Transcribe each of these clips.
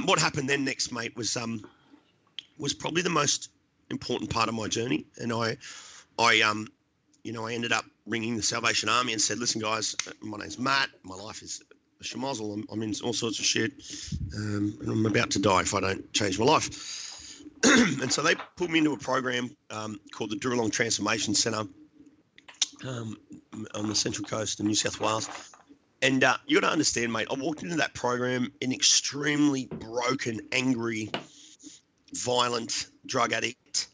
What happened then next, mate, was probably the most important part of my journey. And I ended up ringing the Salvation Army and said, listen, guys, my name's Matt. My life is a schmozzle. I'm in all sorts of shit. And I'm about to die if I don't change my life. And so they pulled me into a program called the Duralong Transformation Centre on the Central Coast in New South Wales. And you got to understand, mate, I walked into that program an extremely broken, angry, violent drug addict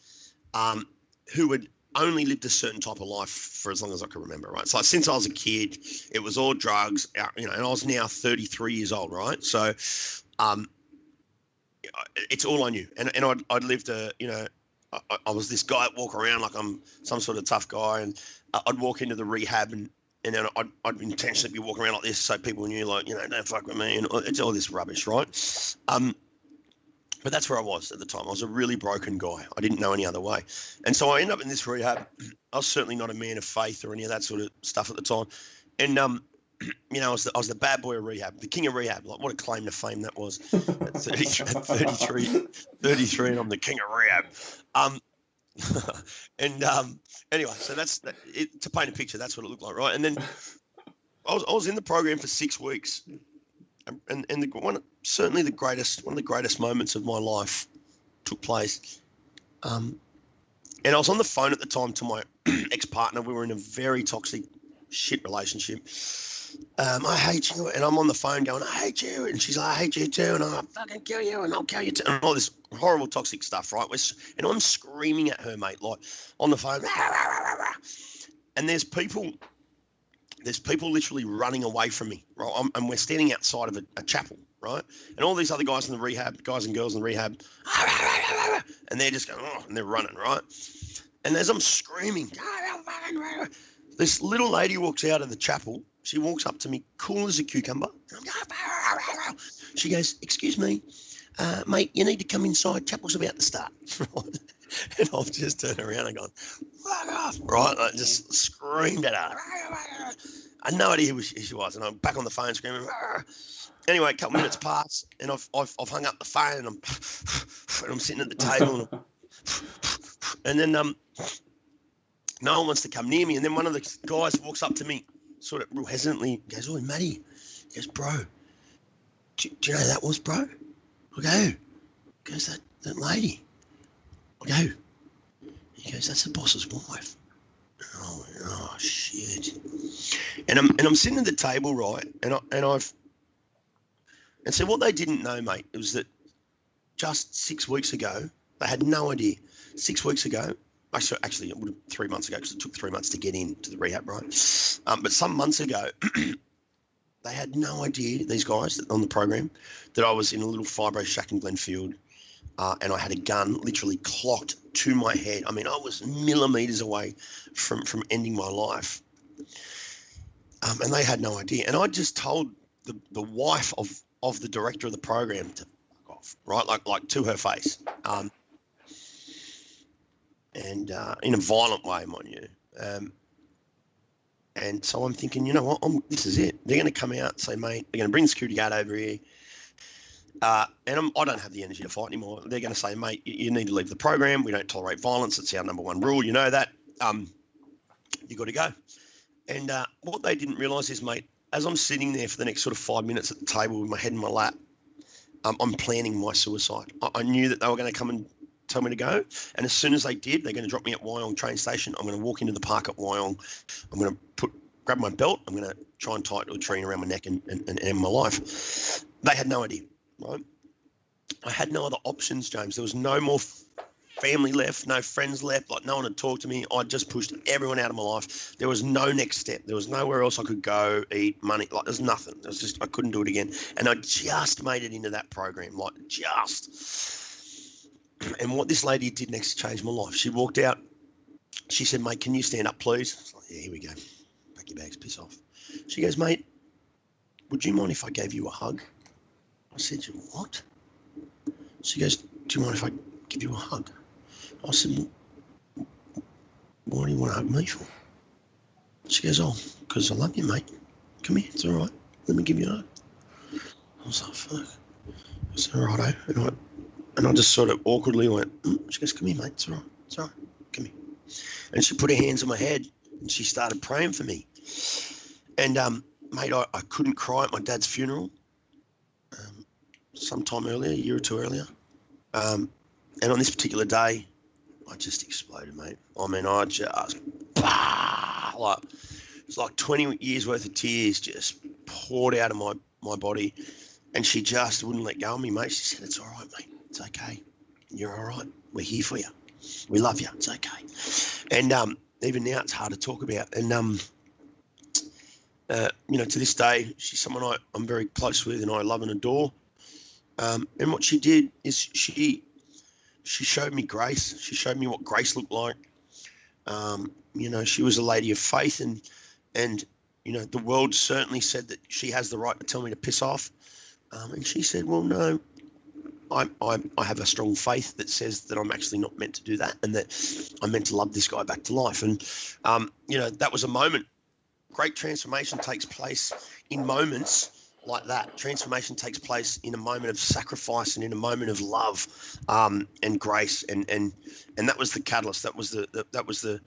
who had only lived a certain type of life for as long as I can remember, right? So since I was a kid, it was all drugs, and I was now 33 years old, right? So it's all I knew. And I'd lived I was this guy that walk around like I'm some sort of tough guy, and I'd walk into the rehab and then I'd intentionally be walking around like this so people knew, like, don't fuck with me, and it's all this rubbish, right? But that's where I was at the time. I was a really broken guy. I didn't know any other way. And so I ended up in this rehab. I was certainly not a man of faith or any of that sort of stuff at the time. And, I was the bad boy of rehab, the king of rehab. Like, what a claim to fame that was at 33, and I'm the king of rehab. Anyway, so to paint a picture, that's what it looked like, right? And then I was in the program for 6 weeks. And one of the greatest moments of my life took place. And I was on the phone at the time to my ex-partner. We were in a very toxic shit relationship. I hate you. And I'm on the phone going, I hate you. And she's like, I hate you too. And I'll fucking kill you. And I'll kill you too. And all this horrible toxic stuff, right? And I'm screaming at her, mate, like on the phone. And there's people literally running away from me, right? And we're standing outside of a chapel, right? And all these other guys in the rehab, guys and girls in the rehab, and they're just going, and they're running, right? And as I'm screaming, this little lady walks out of the chapel. She walks up to me, cool as a cucumber. She goes, excuse me, mate, you need to come inside. Chapel's about to start. And I've just turned around and gone, fuck off, right? I just screamed at her. I had no idea who she was, and I'm back on the phone screaming. Anyway, a couple minutes pass, and I've hung up the phone, and I'm sitting at the table, and then no one wants to come near me. And then one of the guys walks up to me, sort of real hesitantly, goes, "Oh, Matty," he goes, "Bro, do you know who that was, bro?" I go, "Who?" He goes, that lady. I go, he goes, "That's the boss's wife." Oh shit. And I'm sitting at the table, right? And so what they didn't know, mate, it was that just 6 weeks ago, they had no idea. 6 weeks ago, actually it would have 3 months ago, because it took 3 months to get into the rehab, right? But some months ago, they had no idea, these guys on the program, that I was in a little fibro shack in Glenfield. And I had a gun literally clocked to my head. I mean, I was millimeters away from ending my life. And they had no idea. And I just told the wife of the director of the program to fuck off, right? Like to her face. And in a violent way, mind you. And so I'm thinking, you know what? This is it. They're going to come out and say, mate, they're going to bring the security guard over here. And I don't have the energy to fight anymore. They're going to say, mate, you need to leave the program. We don't tolerate violence. It's our number one rule. You know that. You got to go. And what they didn't realise is, mate, as I'm sitting there for the next sort of 5 minutes at the table with my head in my lap, I'm planning my suicide. I knew that they were going to come and tell me to go. And as soon as they did, they're going to drop me at Wyong train station. I'm going to walk into the park at Wyong. I'm going to grab my belt. I'm going to try and tie it to a tree around my neck and end my life. They had no idea. Right? I had no other options, James. There was no more family left, no friends left. Like, no one had talked to me. I just pushed everyone out of my life. There was no next step. There was nowhere else I could go, eat, money. Like, there's nothing. It was just, I couldn't do it again. And I just made it into that program, like just. And what this lady did next changed my life. She walked out. She said, mate, can you stand up, please? I was like, yeah, here we go. Pack your bags, piss off. She goes, mate, would you mind if I gave you a hug? I said, what? She goes, do you mind if I give you a hug? I said, what do you want to hug me for? She goes, oh, because I love you, mate. Come here, it's all right. Let me give you a hug. I was like, fuck. said, all right, and I just sort of awkwardly went, she goes, come here, mate, it's all right, come here. And she put her hands on my head and she started praying for me. And, mate, I couldn't cry at my dad's funeral sometime earlier, a year or two earlier. And on this particular day, I just exploded, mate. I mean, I just, it's like 20 years worth of tears just poured out of my body. And she just wouldn't let go of me, mate. She said, it's all right, mate. It's okay. You're all right. We're here for you. We love you. It's okay. And even now, it's hard to talk about. And, to this day, she's someone I'm very close with and I love and adore. And what she did is she showed me grace. She showed me what grace looked like. She was a lady of faith and the world certainly said that she has the right to tell me to piss off. And she said, well, no, I have a strong faith that says that I'm actually not meant to do that and that I'm meant to love this guy back to life. And, that was a moment. Great transformation takes place in moments like that. Transformation takes place in a moment of sacrifice and in a moment of love and grace. And that was the catalyst. That was the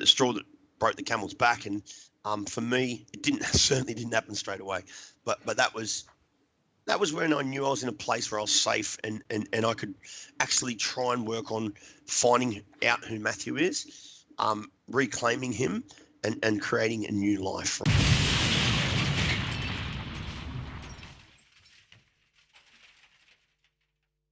straw that broke the camel's back. And for me, it certainly didn't happen straight away. But that was when I knew I was in a place where I was safe and I could actually try and work on finding out who Mathew is, reclaiming him and creating a new life.